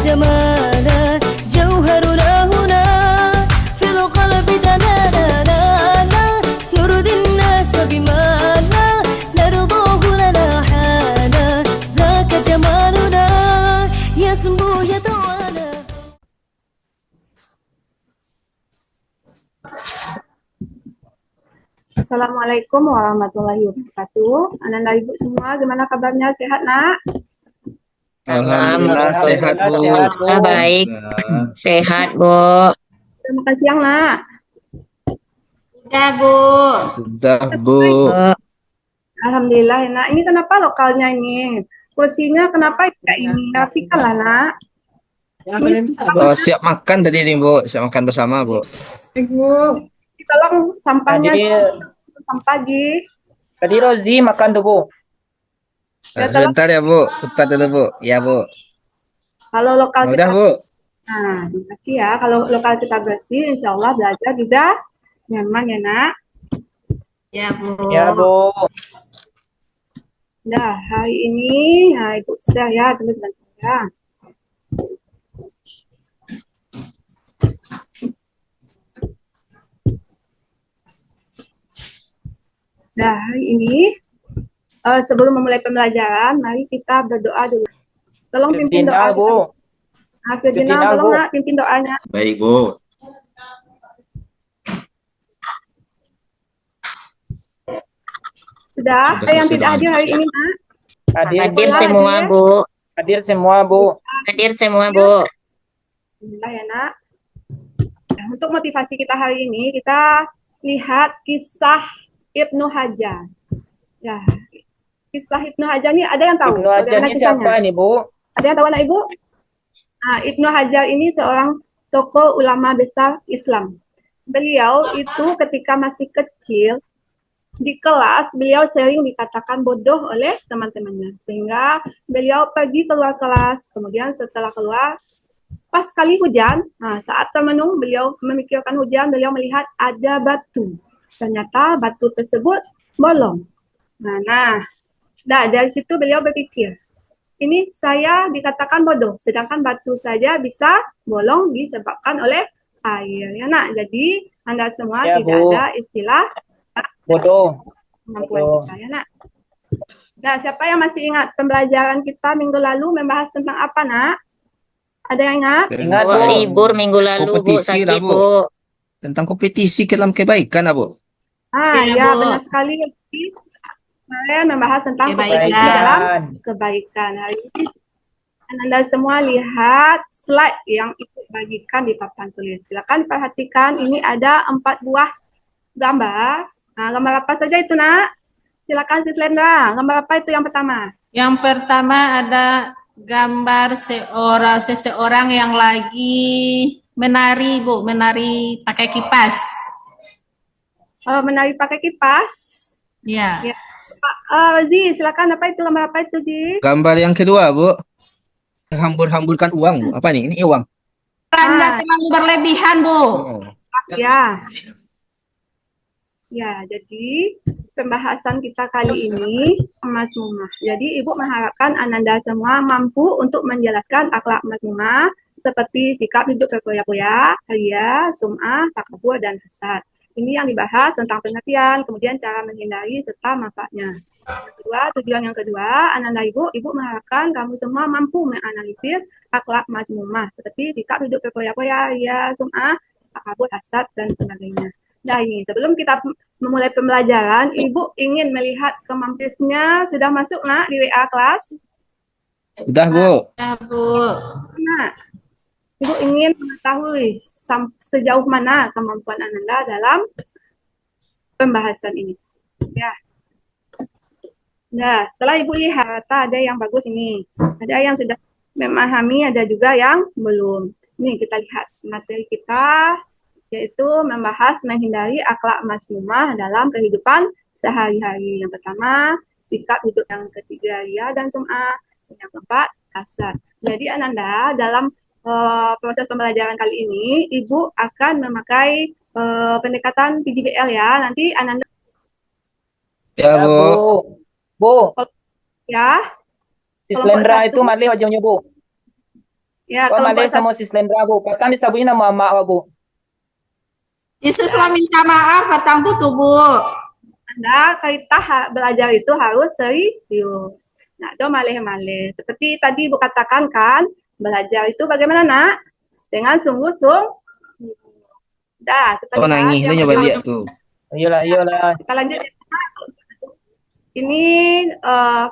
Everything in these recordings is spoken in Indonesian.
جمالا جوهرنا هنا في القلب دنانا نرضي الناس بما لا نرضاه لنا حالا ذاك جمالنا يسمو يتوالى. Assalamualaikum warahmatullahi wabarakatuh. Anak ibu semua, gimana kabarnya? Sehat, nak? Alhamdulillah sehat Bu. Alhamdulillah baik, sehat Bu. Udah makan siang, nak? Udah, Bu. Sudah Bu. Alhamdulillah, nak. Ini kenapa lokalnya ini? Kursinya kenapa kayak ini? Rapikanlah, nak. Oh, siap makan tadi nih Bu, siap makan bersama Bu. Ibu, tolong sampahnya sampah di. Tadi Rozi makan tuh, Bu. Sebentar ya Bu, bentar dulu Bu. Ya Bu. Kalau lokal Udah kita, Bu. nah, terima kasih ya. Kalau lokal kita bersih, insya Allah belajar juga nyaman ya, nak. Ya, Bu. Ya, Bu. Nah, hari ini, nah, ibu sudah ya, teman-teman ya. Nah, hari ini sebelum memulai pembelajaran, mari kita berdoa dulu. Tolong pimpin doa Firtina, Bu. Firtina, Firtina, tolong Bu. nak pimpin doanya. Baik, Bu. Sudah, Sudah yang selesai tidak hadir doanya. hari ini, nak. Hadir semua Bu. Hadir semua, Bu. Hadir semua Bu. Alhamdulillah ya, nak. Nah, untuk motivasi kita hari ini, kita lihat kisah Ibnu Hajar. Ya, kisah Ibnu Hajar ini ada yang tahu Ibnu Hajar bagaimana ini siapa kisahnya? nih, Bu? Ada yang tahu, anak ibu? Nah, Ibnu Hajar ini seorang tokoh ulama besar Islam. Beliau itu ketika masih kecil, di kelas beliau sering dikatakan bodoh oleh teman-temannya. Sehingga beliau pergi keluar kelas, kemudian setelah keluar, pas kali hujan, nah, saat termenung beliau memikirkan hujan, beliau melihat ada batu. Ternyata batu tersebut bolong. Nah, dari situ beliau berpikir, ini saya dikatakan bodoh, sedangkan batu saja bisa bolong disebabkan oleh air. Ya, nak. Jadi Anda semua Ya, tidak Bu. ada istilah Bodoh. kemampuan Betul. kita, ya, nak. Nah, siapa yang masih ingat pembelajaran kita minggu lalu membahas tentang apa, nak? Ada yang ingat? Ingat, Bu, Bu. libur minggu lalu Bu, Kompetisi lah, sakit Bu. Bu. Tentang kompetisi dalam kebaikan Bu. Iya, Ya, Bu. benar sekali. Jadi, kemarin membahas tentang Kebaikan. kompetisi dalam kebaikan. Hari ini Anda semua lihat slide yang ikut bagikan di papan tulis. Silakan perhatikan, ini ada 4 buah gambar. Nah, gambar apa saja itu, nak? Silakan si Slendra. Gambar apa itu yang pertama? Yang pertama ada gambar seseorang yang lagi menari, Bu, menari pakai kipas. Menari pakai kipas. Ya. Ya. Zi, silakan, apa itu, gambar apa itu, Zi? Gambar yang kedua Bu. Hambur-hamburkan uang Bu. Apa nih? Ini uang. Belanja terlalu berlebihan, Bu. Oh. Ya. Ya, jadi pembahasan kita kali ini mazmumah. Jadi Ibu mengharapkan Ananda semua mampu untuk menjelaskan akhlak mazmumah seperti sikap hidup berkoya-koya, ria, sum'ah, takabur, dan hasad. Ini yang dibahas tentang pengertian, kemudian cara menghindari serta manfaatnya. Tujuan yang kedua, Ananda Ibu mengharapkan kamu semua mampu menganalisis akhlak mazmumah seperti sikap hidup berkoya-koya, ria, sum'ah, takabur, hasad, dan sebagainya. Nah, ini sebelum kita memulai pembelajaran, Ibu ingin melihat kemampuannya sudah masuk, nak, di WA kelas. Udah Bu. Ya, Bu. Nah, Ibu ingin mengetahui sejauh mana kemampuan Ananda dalam pembahasan ini. Ya. Nah, setelah Ibu lihat, ada yang bagus ini. Ada yang sudah memahami, ada juga yang belum. Nih, kita lihat materi kita, yaitu membahas menghindari akhlak mazmumah dalam kehidupan sehari-hari. Yang pertama, sikap hidup. Yang ketiga, ria dan sum'ah. Yang keempat, hasad. Jadi Ananda dalam proses pembelajaran kali ini, Ibu akan memakai pendekatan PJBL ya. Nanti Ananda Ya Bu. Bu, ya. si Kelompok Slendra satu. itu Madli wajahnya, Bu. Ya, Wah, kelompok male semua si Slendra, Bu. Patang disebutnya nama mak, Bu. Yesus lah minta maaf patang tuh Bu. Anda kita belajar itu harus serius. Nah, do maleh-maleh. Seperti tadi Ibu katakan kan, belajar itu bagaimana nak? Dengan sungguh-sungguh. Dah, kita Oh, lihat nangis yang lu nyoba kedua. lihat tuh. Iyalah, iyalah. Kita lanjut. Ini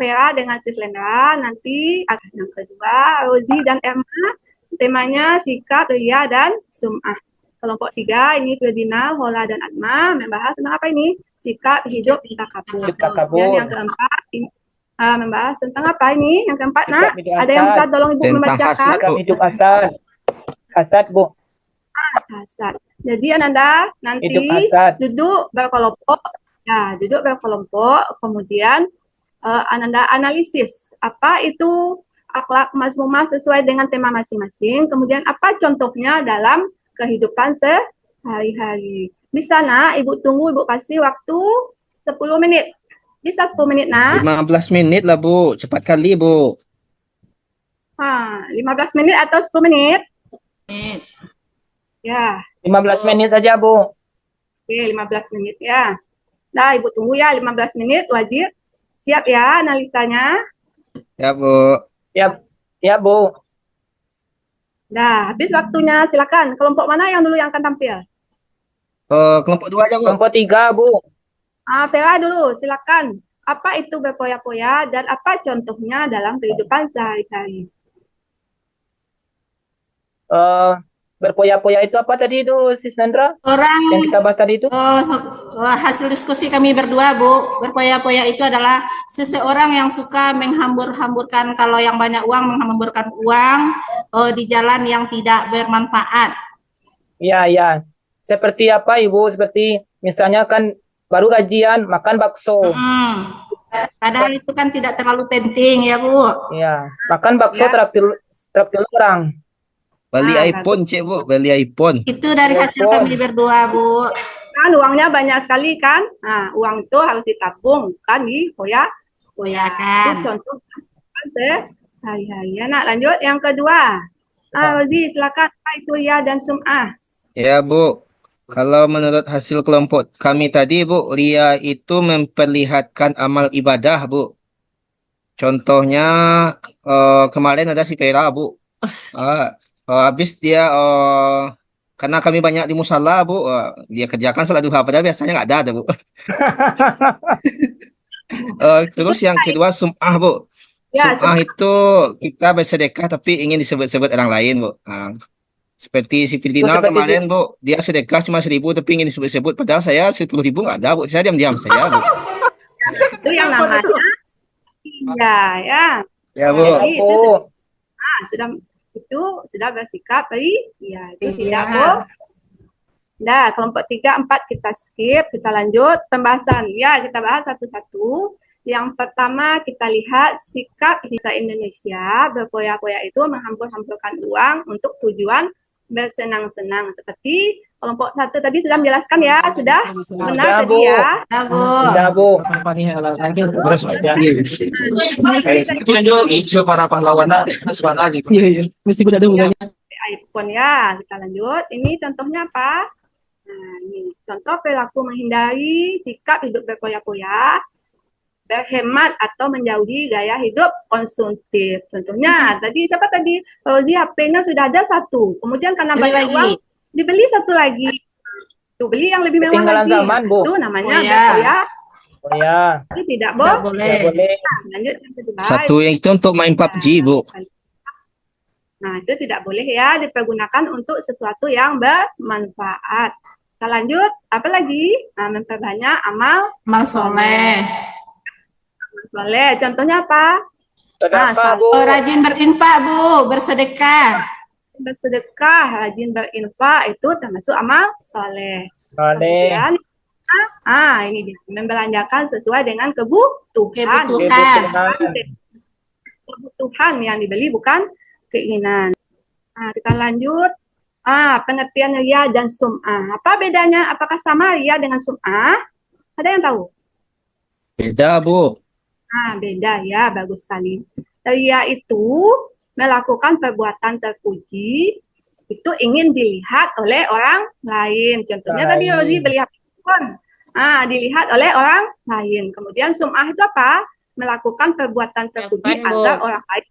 Vera dengan Sislendra. Nanti yang kedua Rozi dan Emma. Temanya sikap, ria, dan sum'ah. Kelompok 3 ini Ferdina, Hola, dan Atma membahas tentang apa ini? Sikap hidup takabur. Hidup takabur. Dan yang keempat ini membahas tentang apa ini? Yang keempat Sikap nak, hidup ada yang hasad. bisa tolong Ibu Tentang membacakan? hasad. Sikap hidup asal. Hasad, Bu. Hasad. Jadi Ananda nanti Hidup hasad. duduk berkelompok. Ya, duduk berkelompok. Kemudian Ananda analisis apa itu akhlak mazmumah sesuai dengan tema masing-masing. Kemudian apa contohnya dalam kehidupan sehari-hari. Di sana Ibu tunggu, Ibu kasih waktu 10 menit. Bisa 10 menit nak? 15 menit lah, Bu. Cepat kali, Bu. 15 menit atau 10 menit? Ya, 15 menit saja, Bu. oke 15 menit ya. Nah, Ibu tunggu ya 15 menit wajib. Siap ya analisanya? Ya, Bu. Ya, ya, Bu. Nah, habis waktunya silakan. Kelompok mana yang dulu yang akan tampil? Kelompok 2 aja, Bu. Kelompok 3, Bu. Vera dulu, silakan. Apa itu berpoya-poya dan apa contohnya dalam kehidupan sehari-hari? Berpoya-poya itu apa tadi itu, si Slendra? Orang Yang kita bahas tadi itu? hasil diskusi kami berdua Bu, berpoya-poya itu adalah seseorang yang suka menghambur-hamburkan, kalau yang banyak uang menghamburkan uang di jalan yang tidak bermanfaat. Iya, iya. Seperti apa, Ibu? Seperti misalnya kan baru gajian makan bakso. Padahal itu kan tidak terlalu penting ya Bu. Iya, makan bakso Ya. traktir orang. Beli Ah, iPhone, Cik, Bu. Beli iPhone. Itu dari hasil Telepon. kami berdua Bu. Kan uangnya banyak sekali kan? Nah, uang itu harus ditabung, kan dipoya. Itu Poyakan. contoh kan sehari-hari. Ya, nak lanjut yang kedua. Rozi, silakan. Apa itu ya dan sum'ah? Ya, Bu. Kalau menurut hasil kelompok kami tadi, Bu, ria itu memperlihatkan amal ibadah, Bu. Contohnya kemarin ada si Vera, Bu. Habis dia karena kami banyak di musala, Bu, dia kerjakan salat duha padahal biasanya nggak ada, Bu. Terus yang kedua sum'ah, Bu. Ya, Sum'ah itu kita bersedekah tapi ingin disebut-sebut orang lain, Bu. Seperti si Ferdinand seperti kemarin, Bu, dia sedekah cuma 1.000 tapi ingin disebut-sebut, padahal saya 10.000 nggak ada, Bu. Saya diam-diam saja, Bu. itu yang namanya ya. Ya, Bu. Ya, Jadi itu Bu. sudah bersikap baik. Ya, itu tidak, Iya. Bu. Nah, kelompok 3, 4 kita skip, kita lanjut pembahasan. Ya, kita bahas satu-satu. Yang pertama kita lihat sikap bahasa Indonesia, berpoya-poya itu menghambur-hamburkan uang untuk tujuan bersenang-senang. Seperti kelompok 1 tadi sudah menjelaskan ya, sudah benar Ya, tadi Bu. ya. Ya Bu. Sudah, Bu. Para pahlawan lagi. Iya, iya. Mesti ada hubungannya. iPhone ya. Kita lanjut. Ini contohnya apa? Nah, ini contoh perilaku menghindari sikap hidup berpoya-poya, berhemat atau menjauhi gaya hidup konsumtif. Contohnya tadi siapa tadi? Rozi HP-nya sudah ada satu. Kemudian karena Beli banyak lagi. uang dibeli satu lagi. Tuh, beli yang lebih mewah Ketinggalan lagi. zaman, Bu. Itu namanya Oh, ya. berpoya. Oh ya, Ini tidak, Bu. Tidak boleh. tidak boleh. Lanjut yang kedua. Satu yang itu untuk main PUBG, Bu. Nah, itu tidak boleh ya dipergunakan untuk sesuatu yang bermanfaat. Kita lanjut, apa lagi? Nah, memperbanyak amal Amal soleh. soleh. Contohnya apa? Sedekah, Bu. Rajin berinfak Bu, bersedekah. Bersedekah, rajin berinfak itu termasuk amal soleh. Boleh. Kemudian, ini dia, membelanjakan sesuai dengan kebutuhan. Kebutuhan yang dibeli bukan keinginan. Nah, kita lanjut. Pengertian ria dan sum'ah. Apa bedanya? Apakah sama ria dengan sum'ah? Ada yang tahu? Beda, Bu. Beda ya, bagus sekali. Ria itu melakukan perbuatan terpuji itu ingin dilihat oleh orang lain. Contohnya tadi Lain. Rozi melihat handphone. Dilihat oleh orang lain. Kemudian sum'ah itu apa? Melakukan perbuatan terpuji Kapan, Bu? agar orang lain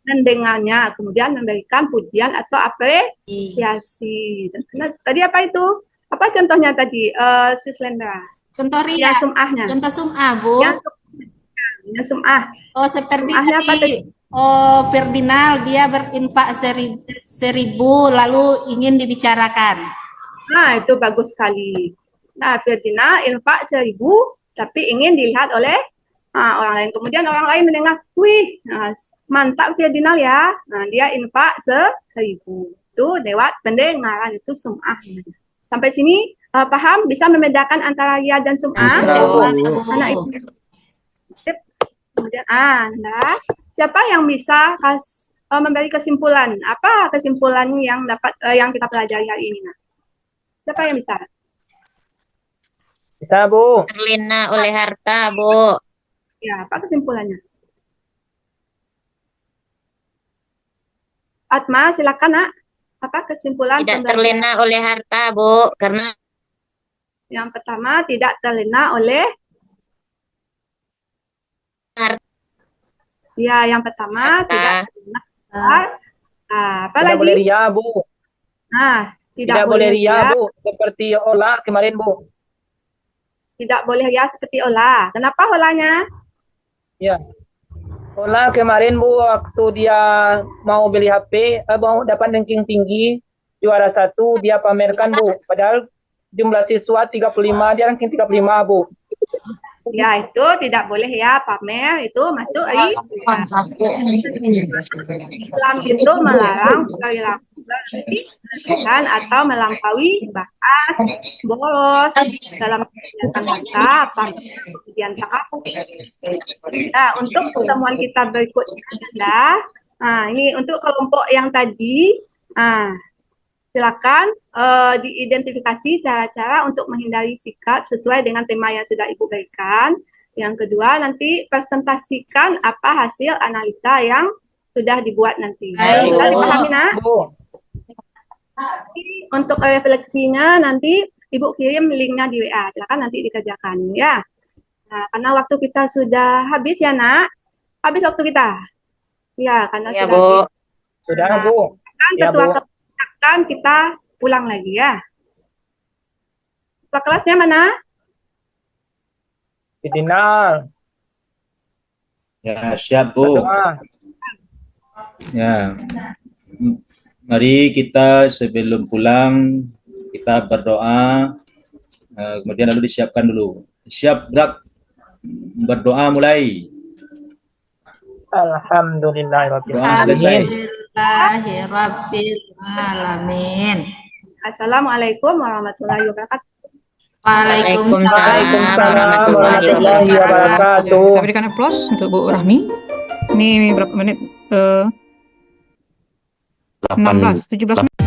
mendengarnya, kemudian memberikan pujian atau apresiasi. Dan tadi apa itu? Apa contohnya tadi, Sis Lenda? Contoh Yang ria, sum'ahnya. contoh sum'ah, Bu. Yang sum'ah. Oh, seperti Sum'ahnya apa tadi, oh, Ferdinand dia berinfak 1.000 lalu ingin dibicarakan. Nah, itu bagus sekali. Nah, Ferdinand infak 1.000, tapi ingin dilihat oleh orang lain. Kemudian orang lain mendengar, wih, mantap Ferdinand ya. Nah, dia infak 1.000. Itu lewat pendengaran, itu sum'ah. Sampai sini paham? Bisa membedakan antara ria dan sum'ah? Bisa, Bu. Anak ibu. Sip. Kemudian, nah, siapa yang bisa memberi kesimpulan? Apa kesimpulan yang dapat yang kita pelajari hari ini? Nah? Siapa yang bisa? Bisa, Bu. Terlena oleh harta, Bu. Ya, apa kesimpulannya? Atma, silakan, Nak. Apa kesimpulan Tidak pembelajaran? terlena oleh harta, Bu, karena Yang pertama, tidak terlena oleh Harta. Ya, yang pertama, Harta. tidak terlena oleh apa Tidak lagi? boleh ria, Bu. Nah, Tidak boleh ria, Bu. Seperti olah kemarin, Bu. Tidak boleh ria seperti olah. Kenapa olahnya? Ya. Olah kemarin, Bu, waktu dia mau beli HP, mau dapat ranking tinggi, juara 1, dia pamerkan, Bu. Padahal jumlah siswa 35, dia ranking 35, Bu. Ya, itu tidak boleh ya pamer, itu masuk Islam itu melarang perilaku berlebihan atau melampaui batas, boros dalam kegiatan harta, kemudian takabur. Nah, untuk pertemuan kita berikutnya, ini untuk kelompok yang tadi, silakan diidentifikasi cara-cara untuk menghindari sikap sesuai dengan tema yang sudah Ibu berikan. Yang kedua, nanti presentasikan apa hasil analisa yang sudah dibuat nanti. Baik, Bisa Bu. dipahami, Nak? Bu. Untuk refleksinya nanti Ibu kirim linknya di WA. Silakan nanti dikerjakan ya. Nah, karena waktu kita sudah habis ya, Nak. Habis waktu kita. Ya, karena ya, sudah Bu. habis. Sudah, Nah, Bu. Kan Ya, ketua Bu. kelas akan kita ulang lagi ya. Ketua kelasnya mana? Ferdinand. Ya, siap, Bu. Berdoa. Ya. Mari kita sebelum pulang kita berdoa, kemudian lalu disiapkan dulu. Siap, gerak. Berdoa mulai. Alhamdulillahirabbil Doa selesai. Alhamdulillahirabbil alamin. Assalamualaikum warahmatullahi wabarakatuh. Waalaikumsalam warahmatullahi wabarakatuh. Kita berikan aplaus untuk Bu Rahmi. Ini berapa menit? 16, 17 menit.